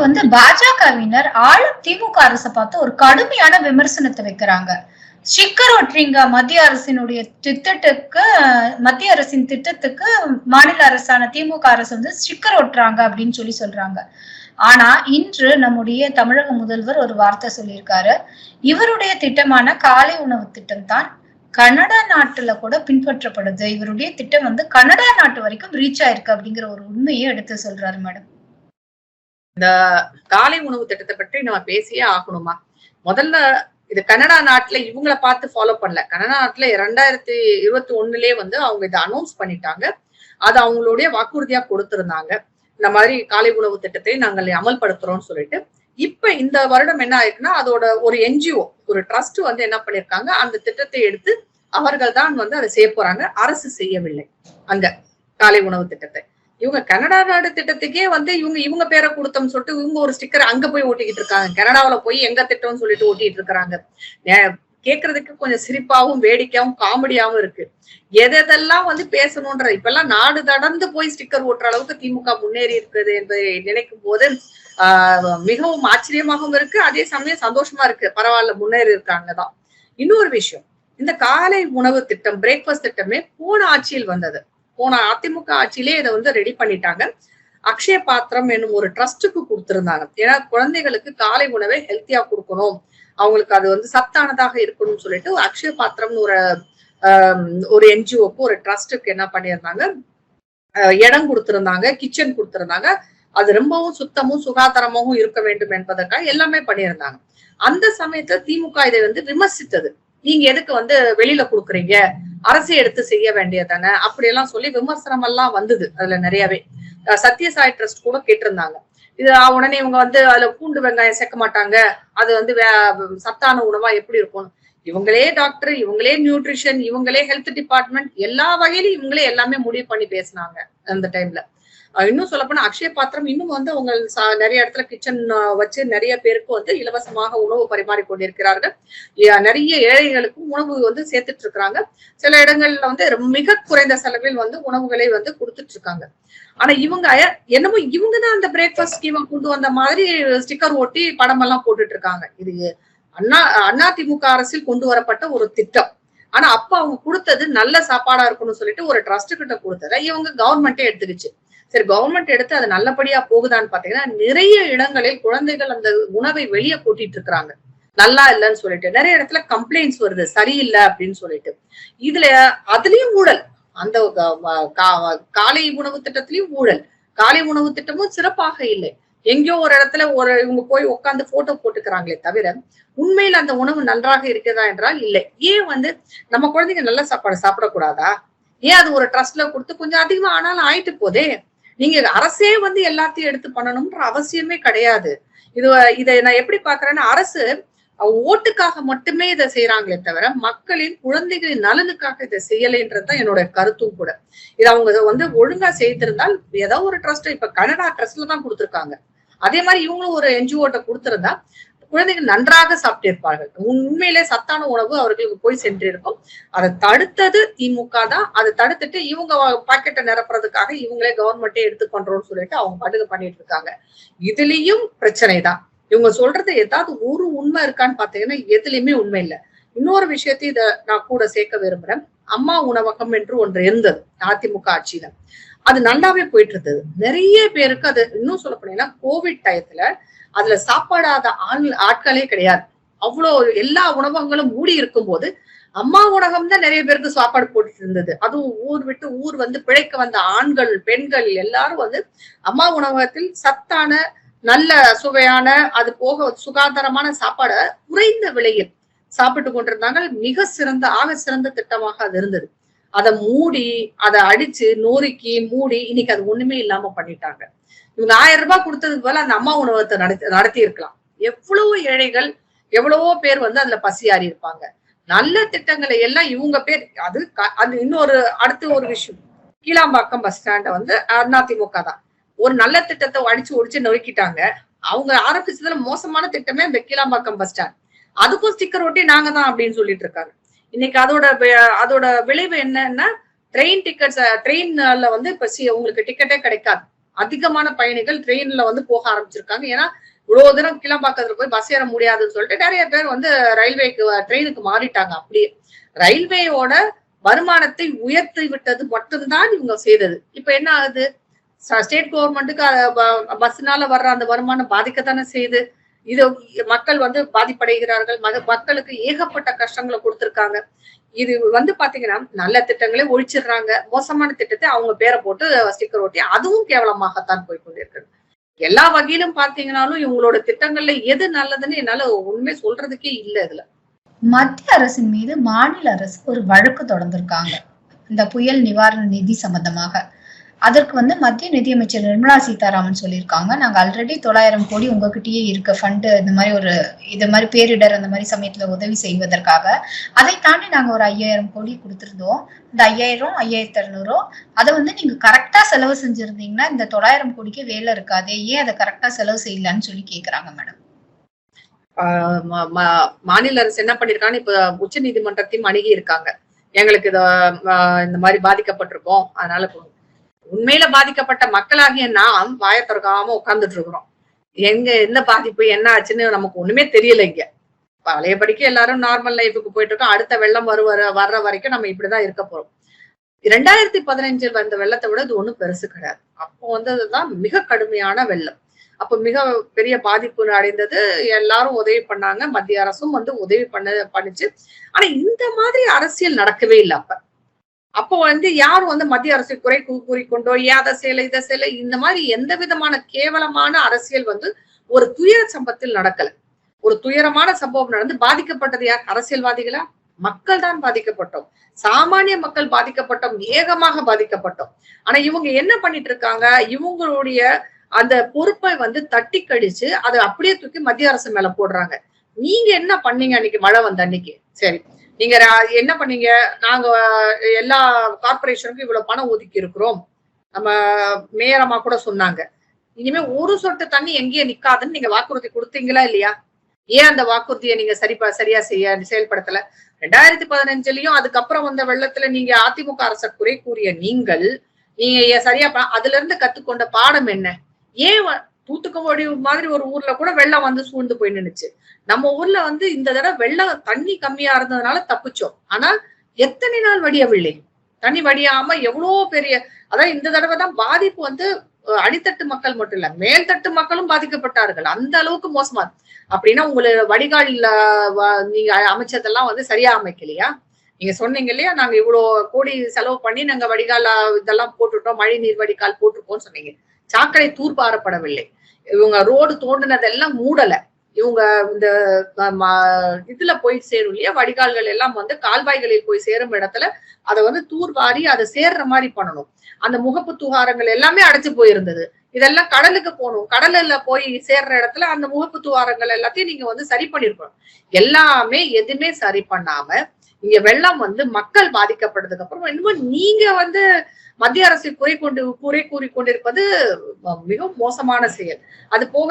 வந்து பாஜகவினர் ஆளும் திமுக அரசை பார்த்து ஒரு கடுமையான விமர்சனத்தை வைக்கிறாங்க. ஸ்டிக்கர் ஒட்டுறீங்க மத்திய அரசினுடைய திட்டத்துக்கு, மத்திய அரசின் திட்டத்துக்கு மாநில அரசான திமுக அரசு வந்து ஸ்டிக்கர் ஒட்டுறாங்க அப்படின்னு சொல்றாங்க. ஆனா இன்று நம்முடைய தமிழக முதல்வர் ஒரு வார்த்தை சொல்லியிருக்காரு. இவருடைய திட்டமான காலை உணவு திட்டம் தான் கனடா நாட்டுல கூட பின்பற்றப்படுது. இவருடைய திட்டம் வந்து கனடா நாட்டு வரைக்கும் ரீச் ஆயிருக்கு அப்படிங்கிற ஒரு உண்மையை எடுத்து சொல்றாரு மேடம். இந்த காலை உணவு திட்டத்தை பற்றி நம்ம பேசியே ஆகணுமா? முதல்ல இது கனடா நாட்டுல இவங்களை பார்த்து ஃபாலோ பண்ணல. கனடா நாட்டுல 2021 வந்து அவங்க இதை அனௌன்ஸ் பண்ணிட்டாங்க. அது அவங்களுடைய வாக்குறுதியா கொடுத்திருந்தாங்க. இந்த மாதிரி காலை உணவு திட்டத்தை நாங்கள் அமல்படுத்துறோம்னு சொல்லிட்டு. இப்ப இந்த வருடம் என்ன ஆயிருக்குன்னா, அதோட ஒரு என்ஜிஓ, ஒரு ட்ரஸ்ட் வந்து என்ன பண்ணிருக்காங்க, அந்த திட்டத்தை எடுத்து அவர்கள் தான் வந்து அதை செய்ய போறாங்க. அரசு செய்யவில்லை அங்க காலை உணவு திட்டத்தை. இவங்க கனடா நாடு திட்டத்துக்கே வந்து இவங்க பேரை கொடுத்தோம்னு சொல்லிட்டு இவங்க ஒரு ஸ்டிக்கர் அங்க போய் ஓட்டிக்கிட்டு இருக்காங்க. கனடாவில போய் எங்க திட்டம்னு சொல்லிட்டு ஓட்டிட்டு இருக்காங்க. கேட்கறதுக்கு கொஞ்சம் சிரிப்பாவும் வேடிக்கையாவும் காமெடியாவும் இருக்கு. எதெல்லாம் வந்து பேசணும்ன்ற இப்பெல்லாம் நாடு கடந்து போய் ஸ்டிக்கர் ஓட்டுற அளவுக்கு திமுக முன்னேறி இருக்குது என்பதை நினைக்கும் போது மிகவும் ஆச்சரியமாகவும் இருக்கு. அதே சமயம் சந்தோஷமா இருக்கு. பரவாயில்ல, முன்னேறி இருக்காங்கதான். இன்னொரு விஷயம், இந்த காலை உணவு திட்டம், பிரேக்ஃபாஸ்ட் திட்டமே போன ஆட்சியில் வந்தது. போன அதிமுக ஆட்சியிலே இதை வந்து ரெடி பண்ணிட்டாங்க. அக்ஷய பாத்திரம் என்னும் ஒரு ட்ரஸ்டுக்கு கொடுத்திருந்தாங்க. ஏன்னா குழந்தைகளுக்கு காலை உணவை ஹெல்த்தியா கொடுக்கணும், அவங்களுக்கு அது வந்து சத்தானதாக இருக்கணும்னு சொல்லிட்டு அக்ஷய பாத்திரம்னு ஒரு என்ஜிஓக்கு, ஒரு ட்ரஸ்டுக்கு என்ன பண்ணியிருந்தாங்க, இடம் கொடுத்திருந்தாங்க, கிச்சன் கொடுத்திருந்தாங்க. அது ரொம்பவும் சுத்தமும் சுகாதாரமாகவும் இருக்க வேண்டும் என்பதற்காக எல்லாமே பண்ணியிருந்தாங்க. அந்த சமயத்துல திமுக இதை வந்து விமர்சித்தது. நீங்க எதுக்கு வந்து வெளியில கொடுக்குறீங்க, அரசு எடுத்து செய்ய வேண்டியதானே, அப்படி எல்லாம் சொல்லி விமர்சனம் எல்லாம் வந்தது. அதுல நிறையவே சத்யசாய் ட்ரஸ்ட் கூட கேட்டிருந்தாங்க. இது உடனே இவங்க வந்து அதுல பூண்டு வெங்காயம் சேர்க்க மாட்டாங்க, அது வந்து சத்தான உணவா எப்படி இருக்கும், இவங்களே டாக்டர், இவங்களே நியூட்ரிஷன், இவங்களே ஹெல்த் டிபார்ட்மெண்ட், எல்லா வகையிலும் இவங்களே எல்லாமே முடிவு பண்ணி பேசினாங்க அந்த டைம்ல. இன்னும் சொல்ல போனா அக்ஷய பாத்திரம் இன்னும் வந்து அவங்க நிறைய இடத்துல கிச்சன் வச்சு நிறைய பேருக்கு வந்து இலவசமாக உணவு பரிமாறி கொண்டிருக்கிறார்கள். நிறைய ஏழைகளுக்கும் உணவு வந்து சேர்த்துட்டு இருக்கிறாங்க. சில இடங்கள்ல வந்து மிக குறைந்த செலவில் வந்து உணவுகளை வந்து கொடுத்துட்டு இருக்காங்க. ஆனா இவங்க என்னமோ இவங்கதான் அந்த பிரேக்ஃபாஸ்ட் ஸ்கீமை கொண்டு வந்த மாதிரி ஸ்டிக்கர் ஒட்டி படம் எல்லாம் போட்டுட்டு இருக்காங்க. இது அதிமுக அரசில் கொண்டு வரப்பட்ட ஒரு திட்டம். ஆனா அப்ப அவங்க கொடுத்தது நல்ல சாப்பாடா இருக்கும்னு சொல்லிட்டு ஒரு ட்ரஸ்ட் கிட்ட கொடுத்தத இவங்க கவர்மெண்டே எடுத்துக்கிச்சு. சரி, கவர்மெண்ட் எடுத்து அது நல்லபடியா போகுதான்னு பாத்தீங்கன்னா, நிறைய இடங்களில் குழந்தைகள் அந்த உணவை வெளியே கூட்டிட்டு இருக்கிறாங்க, நல்லா இல்லைன்னு சொல்லிட்டு. நிறைய இடத்துல கம்ப்ளைண்ட்ஸ் வருது, சரியில்லை அப்படின்னு சொல்லிட்டு. அதுலயும் ஊழல். அந்த காலை உணவு திட்டத்திலயும் ஊழல். காலை உணவு திட்டமும் சிறப்பாக இல்லை. எங்கேயோ ஒரு இடத்துல இவங்க போய் உட்காந்து போட்டோ போட்டுக்கிறாங்களே தவிர உண்மையில் அந்த உணவு நன்றாக இருக்கிறதா என்றால் இல்லை. ஏன் வந்து நம்ம குழந்தைங்க நல்ல சாப்பாடு சாப்பிடக்கூடாதா? ஏன் அது ஒரு ட்ரஸ்ட்ல கொடுத்து கொஞ்சம் அதிகமா ஆனாலும் ஆயிட்டு போதே. நீங்க அரசே வந்து எல்லாத்தையும் எடுத்து பண்ணணும்ன்ற அவசியமே கிடையாது. இதை நான் எப்படி பாக்குறேன்னா, அரசு ஓட்டுக்காக மட்டுமே இதை செய்யறாங்களே தவிர மக்களின் குழந்தைகளின் நலனுக்காக இதை செய்யலைன்றதுதான் என்னோட கருத்தும் கூட. இது அவங்க வந்து ஒழுங்கா செய்திருந்தால் ஏதோ ஒரு ட்ரஸ்ட், இப்ப கனடா ட்ரஸ்ட்ல தான் கொடுத்திருக்காங்க, அதே மாதிரி இவங்களும் ஒரு என்ஜிஓட்ட கொடுத்திருந்தா குழந்தைகள் நன்றாக சாப்பிட்டிருப்பார்கள். உண்மையிலே சத்தான உணவு அவர்களுக்கு போய் சென்றிருக்கும். அதை தடுத்தது திமுக தான். அதை தடுத்துட்டு இவங்க பாக்கெட்டை நிரப்புறதுக்காக இவங்களே கவர்மெண்டே எடுத்து பண்றோம்னு சொல்லிட்டு அவங்க பாட்டுக்கு பண்ணிட்டு இருக்காங்க. இதுலயும் பிரச்சனை தான். இவங்க சொல்றது ஏதாவது ஒரு உண்மை இருக்கான்னு பாத்தீங்கன்னா எதுலயுமே உண்மை இல்லை. இன்னொரு விஷயத்தையும் இதை நான் கூட சேர்க்க விரும்புறேன். அம்மா உணவகம் என்று ஒன்று இருந்தது அதிமுக ஆட்சியில. அது நல்லாவே போயிட்டு இருந்தது. நிறைய பேருக்கு அது இன்னும் சொல்ல போனீங்கன்னா கோவிட் டயத்துல அதுல சாப்பாடாத ஆட்களே கிடையாது. அவ்வளோ எல்லா உணவகங்களும் மூடி இருக்கும் போது அம்மா உணவகம் தான் நிறைய பேருக்கு சாப்பாடு போட்டுட்டு இருந்தது. அதுவும் ஊர் விட்டு ஊர் வந்து பிழைக்க வந்த ஆண்கள் பெண்கள் எல்லாரும் வந்து அம்மா உணவகத்தில் சத்தான நல்ல சுவையான அது போக சுகாதாரமான சாப்பாடை குறைந்த விலையில் சாப்பிட்டு கொண்டிருந்தாங்க. மிக சிறந்த திட்டமாக அது இருந்தது. அதை மூடி, அதை அடிச்சு நொறுக்கி மூடி இன்னைக்கு அது ஒண்ணுமே இல்லாம பண்ணிட்டாங்க. இவங்க 1000 ரூபாய் கொடுத்ததுக்கு போல அந்த அம்மா உணவகத்தை நடத்தி இருக்கலாம். எவ்வளவோ ஏழைகள், எவ்வளவோ பேர் வந்து அதுல பசியாறி இருப்பாங்க. நல்ல திட்டங்களை எல்லாம் இவங்க பேர் அது இன்னொரு அடுத்த ஒரு விஷயம், கீழாம்பாக்கம் பஸ் ஸ்டாண்ட வந்து அதிமுக தான் ஒரு நல்ல திட்டத்தை அடிச்சு ஒடிச்சு நொறுக்கிட்டாங்க. அவங்க ஆரம்பிச்சதுல மோசமான திட்டமே அந்த கீழாம்பாக்கம் பஸ் ஸ்டாண்ட். அதுக்கும் ஸ்டிக்கர் ஒட்டி நாங்க தான் அப்படின்னு சொல்லிட்டு இருக்காங்க. இன்னைக்கு அதோட விளைவு என்னன்னா, ட்ரெயின்ல வந்து இப்ப உங்களுக்கு டிக்கெட்டே கிடைக்காது. அதிகமான பயணிகள் ட்ரெயின்ல வந்து போக ஆரம்பிச்சிருக்காங்க. ஏன்னா இவ்வளவு தூரம் கிளம்பாக்கத்துல போய் பஸ் ஏற முடியாதுன்னு சொல்லிட்டு நிறைய பேர் வந்து ரயில்வேக்கு ட்ரெயினுக்கு மாறிட்டாங்க. அப்படியே ரயில்வேயோட வருமானத்தை உயர்த்தி விட்டது மட்டும்தான் இவங்க செய்தது. இப்ப என்ன ஆகுது, ஸ்டேட் கவர்மெண்ட்டுக்கு பஸ்னால வர்ற அந்த வருமானம் பாதிக்கத்தானே செய்யுது. இது மக்கள் வந்து பாதிப்படைகிறார்கள். மக்களுக்கு ஏகப்பட்ட கஷ்டங்களை கொடுத்திருக்காங்க. இது வந்து பாத்தீங்கன்னா நல்ல திட்டங்களே ஒழிச்சிடுறாங்க, மோசமான திட்டத்தை அவங்க பேரை போட்டு ஸ்டிக்கர் ஒட்டி அதுவும் கேவலமாகத்தான் போய் கொண்டிருக்கிறது. எல்லா வகையிலும் பாத்தீங்கன்னாலும் இவங்களோட திட்டங்கள்ல எது நல்லதுன்னு என்னால உண்மை சொல்றதுக்கே இல்ல. இதுல மத்திய அரசின் மீது மாநில அரசு ஒரு வழக்கு தொடர்ந்திருக்காங்க இந்த புயல் நிவாரண நிதி சம்பந்தமாக. அதற்கு வந்து மத்திய நிதியமைச்சர் நிர்மலா சீதாராமன் சொல்லியிருக்காங்க, நாங்க ஆல்ரெடி 900 கோடி உங்ககிட்டயே இருக்க ஃபண்டு இந்த மாதிரி இது மாதிரி பேரிடர் அந்த மாதிரி சமயத்துல உதவி செய்வதற்காக. அதை தாண்டி நாங்க ஒரு 5000 கோடி கொடுத்திருந்தோம். இந்த 5000 5200 அதை வந்து நீங்க கரெக்டா செலவு செஞ்சிருந்தீங்கன்னா இந்த 900 கோடிக்கு வேலை இருக்காதே, ஏன் அதை கரெக்டா செலவு செய்யலன்னு சொல்லி கேக்குறாங்க மேடம். மாநில அரசு என்ன பண்ணிருக்காங்க, இப்ப உச்ச நீதிமன்றத்தையும் அணுகி இருக்காங்க. எங்களுக்கு இந்த மாதிரி பாதிக்கப்பட்டிருக்கோம், அதனால உண்மையில பாதிக்கப்பட்ட மக்களாகிய நாம் வாய திறக்காம உட்கார்ந்துட்டு இருக்கிறோம். எந்த பாதிப்பு என்ன ஆச்சுன்னு நமக்கு ஒண்ணுமே தெரியல. இங்க பழையபடிக்கு எல்லாரும் நார்மல் லைஃபுக்கு போயிட்டு இருக்கோம். அடுத்த வெள்ளம் வர்ற வரைக்கும் நம்ம இப்படிதான் இருக்க போறோம். 2015 வந்த வெள்ளத்தை விட இது ஒண்ணும் பெருசு கிடையாது. அப்போ வந்ததுதான் மிக கடுமையான வெள்ளம். அப்ப மிக பெரிய பாதிப்பு அடைந்தது. எல்லாரும் உதவி பண்ணாங்க, மத்திய அரசும் வந்து உதவி பண்ணுச்சு. ஆனா இந்த மாதிரி அரசியல் நடக்கவே இல்லை. அப்போ வந்து யாரும் வந்து மத்திய அரசு குறை கூறிக்கொண்டோ அதை செய்யல இதை செய்யல இந்த மாதிரி எந்த விதமான கேவலமான அரசியல் வந்து ஒரு துயர சம்பவத்தில் நடக்கல. ஒரு துயரமான சம்பவம் நடந்து பாதிக்கப்பட்டது யார்? அரசியல்வாதிகளா? மக்கள் தான் பாதிக்கப்பட்டோம். சாமானிய மக்கள் பாதிக்கப்பட்டோம், ஏகமாக பாதிக்கப்பட்டோம். ஆனா இவங்க என்ன பண்ணிட்டு இருக்காங்க, இவங்களுடைய அந்த பொறுப்பை வந்து தட்டி கழிச்சு அதை அப்படியே தூக்கி மத்திய அரசு மேல போடுறாங்க. நீங்க என்ன பண்ணீங்க அன்னைக்கு மழை வந்த அன்னைக்கு? சரி, நீங்க என்ன பண்ணீங்க, நாங்க எல்லா கார்பரேஷனுக்கும் இவ்வளவு பணம் ஒதுக்கி இருக்கிறோம், நம்ம மேயரமா கூட சொன்னாங்க. இனிமே ஒரு சொட்டு தண்ணி எங்கேயே நிக்காதுன்னு நீங்க வாக்குறுதி கொடுத்தீங்களா இல்லையா? ஏன் அந்த வாக்குறுதியை நீங்க சரியா செயல்படுத்தல? 2015லயும் அதுக்கப்புறம் வந்த வெள்ளத்துல நீங்க அதிமுக அரச குறை கூறிய நீங்க சரியா அதுல இருந்து கத்துக்கொண்ட பாடம் என்ன? ஏன் தூத்துக்குடி மாதிரி ஒரு ஊர்ல கூட வெள்ளம் வந்து சூழ்ந்து போய் நின்னுச்சு. நம்ம ஊர்ல வந்து இந்த தடவை வெள்ளம் தண்ணி கம்மியா இருந்ததுனால தப்பிச்சோம். ஆனா எத்தனை நாள் வடியவில்லை, தண்ணி வடியாம எவ்வளவு பெரிய, அதான் இந்த தடவை தான் பாதிப்பு வந்து அடித்தட்டு மக்கள் மட்டும் இல்ல, மேல்தட்டு மக்களும் பாதிக்கப்பட்டார்கள். அந்த அளவுக்கு மோசமா. அப்படின்னா உங்களுக்கு வடிகால் நீங்க அமைச்சதெல்லாம் வந்து சரியா அமைக்கலையா? நீங்க சொன்னீங்க இல்லையா, நாங்க இவ்வளவு கோடி செலவு பண்ணி நாங்க வடிகால் இதெல்லாம் போட்டுட்டோம், மழை நீர் வடிகால் போட்டிருக்கோம்னு சொன்னீங்க. சாக்கடை தூர்பாரப்படவில்லை. இவங்க ரோடு தோண்டினதெல்லாம் மூடல. இவங்க இந்த இதுல போய் சேரும் இல்லையா, வடிகால்கள் எல்லாம் வந்து கால்வாய்களில் போய் சேரும் இடத்துல அதை வந்து தூர்வாரி அதை சேர்ற மாதிரி பண்ணணும். அந்த முகப்பு துவாரங்கள் எல்லாமே அடைச்சு போயிருந்தது. இதெல்லாம் கடலுக்கு போகணும், கடல்ல போய் சேர்ற இடத்துல அந்த முகப்பு துவாரங்கள் எல்லாத்தையும் நீங்க வந்து சரி பண்ணிருக்கணும். எல்லாமே எதுவுமே சரி பண்ணாம இங்க வெள்ளம் வந்து மக்கள் பாதிக்கப்பட்டதுக்கு அப்புறம் இன்னும் நீங்க வந்து மத்திய அரசை குறை கூறி கொண்டிருப்பது மிகவும் மோசமான செயல். அது போக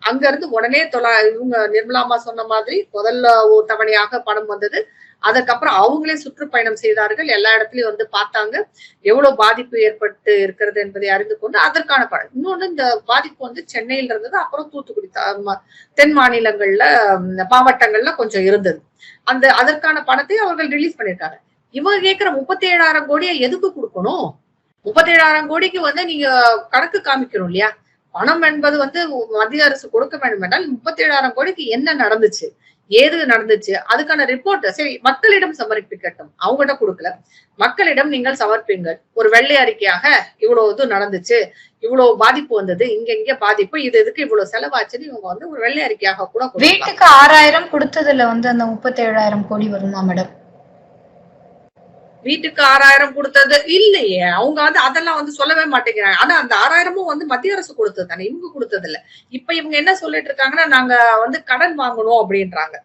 அங்க இருந்து உடனே இவங்க நிர்மலாமா சொன்ன மாதிரி முதல்ல ஒரு தவணையாக பணம் வந்தது. அதுக்கப்புறம் அவங்களே சுற்றுப்பயணம் செய்தார்கள், எல்லா இடத்துலயும் வந்து பார்த்தாங்க எவ்வளவு பாதிப்பு ஏற்பட்டு இருக்கிறது என்பதை அறிந்து கொண்டு அதற்கான பணம். இன்னொன்னு இந்த பாதிப்பு வந்து சென்னையில இருந்தது, அப்புறம் தூத்துக்குடி தென் மாநிலங்கள்ல மாவட்டங்கள்ல கொஞ்சம் இருந்தது. அதற்கான பணத்தை அவர்கள் ரிலீஸ் பண்ணிருக்காங்க. இவங்க கேட்கிற 37,000 கோடியை எதுக்கு கொடுக்கணும்? 37,000 கோடிக்கு வந்து நீங்க கணக்கு காமிக்கணும் இல்லையா? பணம் என்பது வந்து மத்திய அரசு கொடுக்க வேண்டும் என்றால் 37,000 கோடிக்கு என்ன நடந்துச்சு, ஏது நடந்துச்சு, அதுக்கான ரிப்போர்ட் சரி மக்களிடம் சமர்ப்பிக்கட்டும். அவங்ககிட்ட கொடுக்கல, மக்களிடம் நீங்கள் சமர்ப்பீங்கள். ஒரு வெள்ளை அறிக்கையாக இவ்வளவு இது நடந்துச்சு, இவ்வளவு பாதிப்பு வந்தது, இங்க பாதிப்பு, இதுக்கு இவ்வளவு செலவாச்சுன்னு இவங்க வந்து ஒரு வெள்ளை அறிக்கையாக கூட வீட்டுக்கு 6,000 கொடுத்ததுல வந்து அந்த 37,000 கோடி வருமா மேடம்? வீட்டுக்கு 6,000 கொடுத்தது இல்லையே, அவங்க வந்து அதெல்லாம் வந்து சொல்லவே மாட்டேங்கிறாங்க. ஆனா அந்த 6,000மும் வந்து மத்திய அரசு கொடுத்தது தானே, இவங்க கொடுத்தது இல்ல. இப்ப இவங்க என்ன சொல்லிட்டு இருக்காங்கன்னா, நாங்க வந்து கடன் வாங்கணும் அப்படின்றாங்க.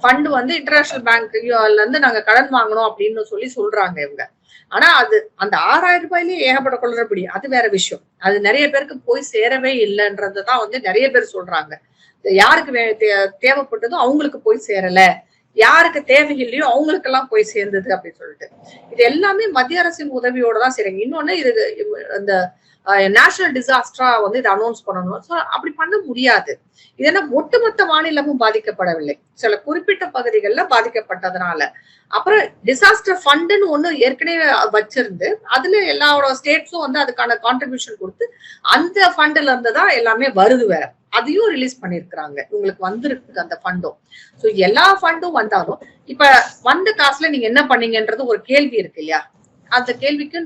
ஃபண்ட் வந்து இன்டர்நேஷனல் பேங்க்ல இருந்து நாங்க கடன் வாங்கணும் அப்படின்னு சொல்றாங்க இவங்க. ஆனா அது அந்த 6,000 ரூபாயிலேயே ஏகப்பட்ட குளறுபடி, அது வேற விஷயம். அது நிறைய பேருக்கு போய் சேரவே இல்லைன்றதுதான் வந்து நிறைய பேர் சொல்றாங்க. யாருக்கு தேவைப்பட்டதோ அவங்களுக்கு போய் சேரல, யாருக்கு தேவையில்லையோ அவங்களுக்கெல்லாம் போய் சேர்ந்தது அப்படின்னு சொல்லிட்டு இது எல்லாமே மத்திய அரசின் உதவியோட தான் செய்றாங்க. இன்னொன்னு இது இந்த நேஷனல் டிசாஸ்டரா வந்து இதை அனௌன்ஸ் பண்ணணும். ஸோ அப்படி பண்ண முடியாது. இது என்ன ஒட்டுமொத்த மாநிலமும் பாதிக்கப்படவில்லை, சில குறிப்பிட்ட பகுதிகளில் பாதிக்கப்பட்டதுனால. அப்புறம் டிசாஸ்டர் ஃபண்டுன்னு ஒண்ணு ஏற்கனவே வச்சிருந்து அதுல எல்லாரோட ஸ்டேட்ஸும் வந்து அதுக்கான கான்ட்ரிபியூஷன் கொடுத்து அந்த ஃபண்டுல இருந்து தான் எல்லாமே வருது வேற. அதையும் ரிலீஸ் பண்ணிருக்கிறாங்க, உங்களுக்கு வந்திருக்கு அந்த ஃபண்டும். ஸோ எல்லா ஃபண்டும் வந்தாலும் இப்ப வந்த காசுல நீங்க என்ன பண்ணீங்கன்றது ஒரு கேள்வி இருக்கு இல்லையா? அந்த கேள்விக்கு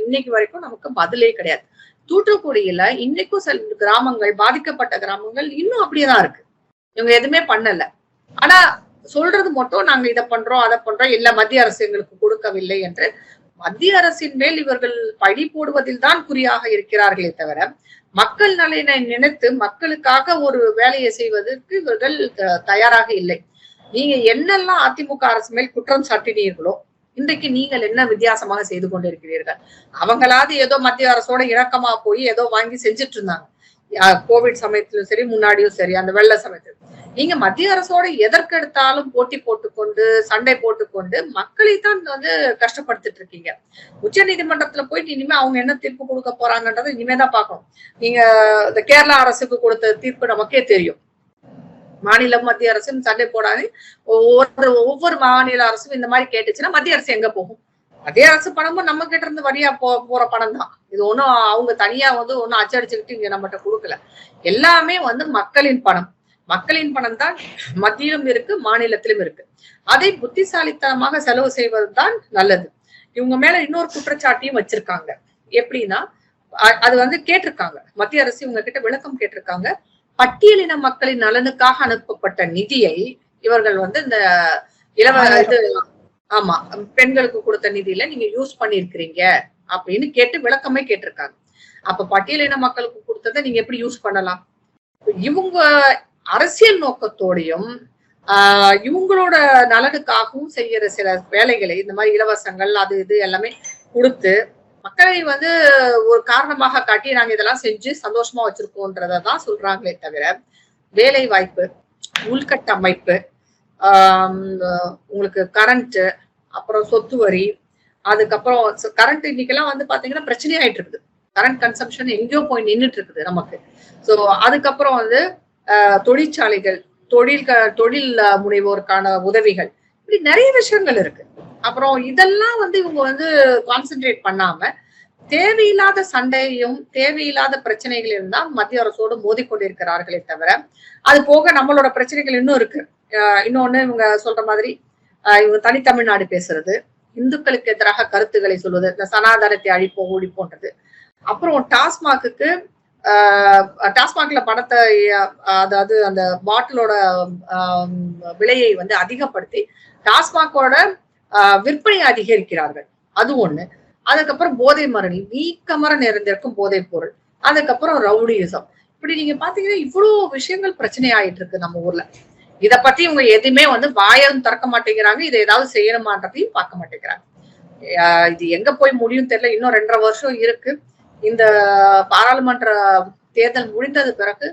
இன்னைக்கு வரைக்கும் நமக்கு பதிலே கிடையாது. தூத்துக்குடியில இன்னைக்கும் சில கிராமங்கள், பாதிக்கப்பட்ட கிராமங்கள் இன்னும் அப்படியேதான் இருக்கு. இவங்க எதுவுமே பண்ணல. ஆனா சொல்றது மட்டும் நாங்க இதை பண்றோம் அதை பண்றோம், இல்ல மத்திய அரசு எங்களுக்கு கொடுக்கவில்லை என்று மத்திய அரசின் மேல் இவர்கள் பழி போடுவதில் தான் குறியாக இருக்கிறார்களே தவிர மக்கள் நலனை நினைத்து மக்களுக்காக ஒரு வேலையை செய்வதற்கு இவர்கள் தயாராக இல்லை. நீங்க என்னெல்லாம் அதிமுக அரசு மேல் குற்றம் சாட்டினீர்களோ இன்றைக்கு நீங்கள் என்ன வித்தியாசமாக செய்து கொண்டிருக்கிறீர்கள்? அவங்களாவது ஏதோ மத்திய அரசோட இணக்கமா போய் ஏதோ வாங்கி செஞ்சுட்டு இருந்தாங்க, கோவிட் சமயத்திலும் சரி முன்னாடியும் சரி, அந்த வெள்ள சமயத்துல. நீங்க மத்திய அரசோட எதற்கெடுத்தாலும் போட்டி போட்டுக்கொண்டு சண்டை போட்டுக்கொண்டு மக்களை தான் வந்து கஷ்டப்படுத்திட்டு இருக்கீங்க. உச்ச நீதிமன்றத்துல போயிட்டு இனிமே அவங்க என்ன தீர்ப்பு கொடுக்க போறாங்கன்றதை இனிமேதான் பார்க்கணும். நீங்க இந்த கேரளா அரசுக்கு கொடுத்த தீர்ப்பு நமக்கே தெரியும். மாநிலம் மத்திய அரசும் சண்டை போடாது, ஒவ்வொரு மாநில அரசும் இந்த மாதிரி கேட்டுச்சுன்னா மத்திய அரசு எங்க போகும்? மத்திய அரசு பணமும் நம்ம கிட்ட இருந்து வரியா போற பணம் தான். இது ஒண்ணும் அவங்க தனியா வந்து ஒன்னும் அச்சடிச்சுக்கிட்டு இங்க நம்மகிட்ட கொடுக்கல. எல்லாமே வந்து மக்களின் பணம். மக்களின் பணம் தான் மத்தியிலும் இருக்கு, மாநிலத்திலும் இருக்கு. அதை புத்திசாலித்தனமாக செலவு செய்வதுதான் நல்லது. இவங்க மேல இன்னொரு குற்றச்சாட்டையும் வச்சிருக்காங்க. எப்படின்னா அது வந்து கேட்டிருக்காங்க, மத்திய அரசு இவங்க கிட்ட விளக்கம் கேட்டிருக்காங்க. பட்டியலின மக்களின் நலனுக்காக அனுப்பப்பட்ட நிதியை இவர்கள் வந்து இந்த இது ஆமா பெண்களுக்கு கொடுத்த நிதியில நீங்க யூஸ் பண்ணிருக்கிறீங்க அப்படின்னு கேட்டு விளக்கமே கேட்டிருக்காங்க. அப்ப பட்டியலின மக்களுக்கு கொடுத்ததை நீங்க எப்படி யூஸ் பண்ணலாம்? இவங்க அரசியல் நோக்கத்தோடையும் இவங்களோட நலனுக்காகவும் செய்யற சில வேலைகளை, இந்த மாதிரி இலவசங்கள் அது இது எல்லாமே கொடுத்து மக்களை வந்து ஒரு காரணமாக காட்டி நாங்க இதெல்லாம் செஞ்சு சந்தோஷமா வச்சிருக்கோன்றதான் சொல்றாங்களே தவிர வேலை வாய்ப்பு, உள்கட்டமைப்பு, உங்களுக்கு கரண்ட், அப்புறம் சொத்து வரி, அதுக்கப்புறம் கரண்ட் இன்னைக்கெல்லாம் வந்து பாத்தீங்கன்னா பிரச்சனை ஆயிட்டு இருக்குது. கரண்ட் கன்சம்ஷன் எங்கேயோ போய் நின்றுட்டு இருக்குது நமக்கு. சோ அதுக்கப்புறம் வந்து தொழிற்சாலைகள், தொழில் முனைவோருக்கான உதவிகள், இப்படி நிறைய விஷயங்கள் இருக்கு. அப்புறம் இதெல்லாம் வந்து இவங்க வந்து கான்சென்ட்ரேட் பண்ணாம தேவையில்லாத சண்டையும் தேவையில்லாத பிரச்சனைகள் இருந்தா மத்திய அரசோடு மோதி கொண்டிருக்கிறார்களே தவிர அது போக நம்மளோட பிரச்சனைகள் இன்னும் இருக்கு. இன்னொன்னு இவங்க சொல்ற மாதிரி இவங்க தனித்தமிழ்நாடு பேசுறது, இந்துக்களுக்கு எதிராக கருத்துக்களை சொல்வது, இந்த சனாதனத்தை அழிப்போம் ஒழிப்போன்றது. அப்புறம் டாஸ்மாக்ல பணத்தை, அதாவது அந்த பாட்டிலோட விலையை வந்து அதிகப்படுத்தி டாஸ்மாகோட விற்பனை அதிகரிக்கிறார்கள், அது ஒண்ணு. அதுக்கப்புறம் போதை மரணி, வீக்கமர நிறைந்திருக்கும் போதைப் பொருள், அதுக்கப்புறம் ரவுடியிசம். இப்படி நீங்க பாத்தீங்கன்னா இவ்வளவு விஷயங்கள் பிரச்சனை ஆயிட்டு இருக்கு நம்ம ஊர்ல. இத பத்தி இவங்க எதுவுமே வந்து வாயும் திறக்க மாட்டேங்கிறாங்க, இதை ஏதாவது செய்யணுமான்றதையும் பார்க்க மாட்டேங்கிறாங்க. இது எங்க போய் முடியும் தெரியல. இன்னும் 2.5 வருஷம் இருக்கு. இந்த பாராளுமன்ற தேர்தல் முடிந்தது பிறகு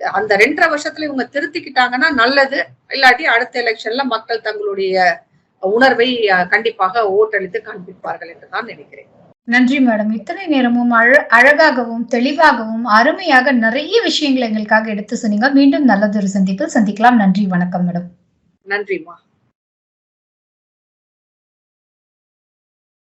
அந்த 2.5 வருஷத்துல இவங்க திருத்திக்கிட்டாங்கன்னா நல்லது. இல்லாட்டி அடுத்த எலெக்ஷன்ல மக்கள் தங்களுடைய உணர்வை கண்டிப்பாக ஓட்டளித்து காண்பிப்பார்கள் என்று தான் நினைக்கிறேன். நன்றி மேடம். இத்தனை நேரமும் அழகாகவும் தெளிவாகவும் அருமையாக நிறைய விஷயங்களை எங்களுக்காக எடுத்து சொன்னீங்க. மீண்டும் நல்லதொரு சந்திப்பில் சந்திக்கலாம். நன்றி, வணக்கம் மேடம். நன்றிமா.